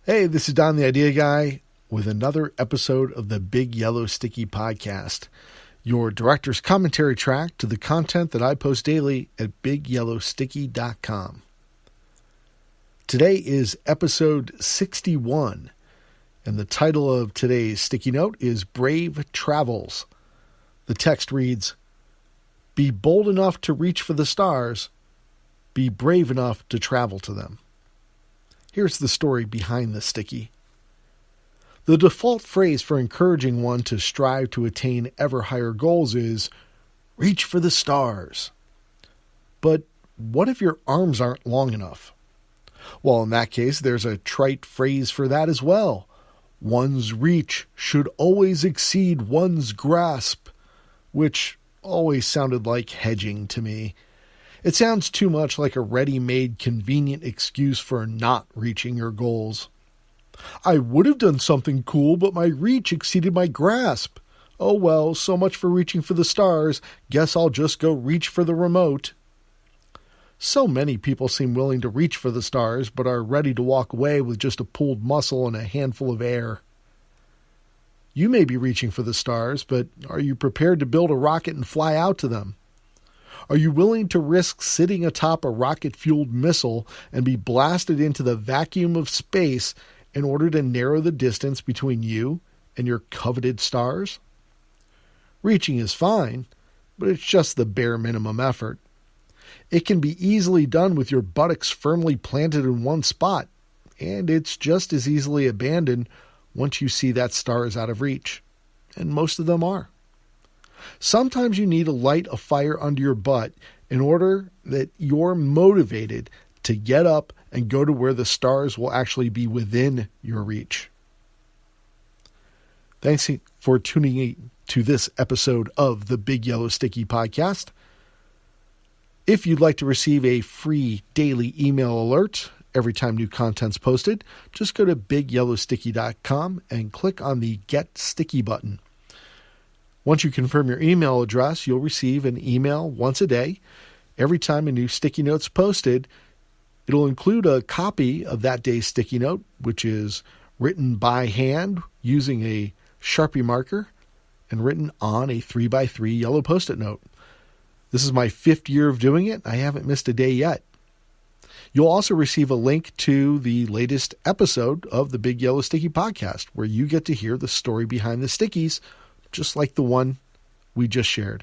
Hey, this is Don the Idea Guy with another episode of the Big Yellow Sticky Podcast, your director's commentary track to the content that I post daily at bigyellowsticky.com. Today is episode 61, and the title of today's sticky note is Brave Travels. The text reads, "Be bold enough to reach for the stars. Be brave enough to travel to them." Here's the story behind the sticky. The default phrase for encouraging one to strive to attain ever higher goals is, reach for the stars. But what if your arms aren't long enough? Well, in that case, there's a trite phrase for that as well. One's reach should always exceed one's grasp, which always sounded like hedging to me. It sounds too much like a ready-made convenient excuse for not reaching your goals. I would have done something cool, but my reach exceeded my grasp. Oh well, so much for reaching for the stars. Guess I'll just go reach for the remote. So many people seem willing to reach for the stars, but are ready to walk away with just a pulled muscle and a handful of air. You may be reaching for the stars, but are you prepared to build a rocket and fly out to them? Are you willing to risk sitting atop a rocket-fueled missile and be blasted into the vacuum of space in order to narrow the distance between you and your coveted stars? Reaching is fine, but it's just the bare minimum effort. It can be easily done with your buttocks firmly planted in one spot, and it's just as easily abandoned once you see that star is out of reach, and most of them are. Sometimes you need to light a fire under your butt in order that you're motivated to get up and go to where the stars will actually be within your reach. Thanks for tuning in to this episode of the Big Yellow Sticky Podcast. If you'd like to receive a free daily email alert every time new content's posted, just go to bigyellowsticky.com and click on the Get Sticky button. Once you confirm your email address, you'll receive an email once a day. Every time a new sticky note's posted, it'll include a copy of that day's sticky note, which is written by hand using a Sharpie marker and written on a 3x3 yellow Post-it note. This is my 5th year of doing it. I haven't missed a day yet. You'll also receive a link to the latest episode of the Big Yellow Sticky Podcast, where you get to hear the story behind the stickies, just like the one we just shared.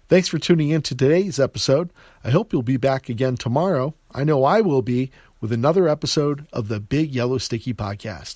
Thanks for tuning in to today's episode. I hope you'll be back again tomorrow. I know I will be, with another episode of the Big Yellow Sticky Podcast.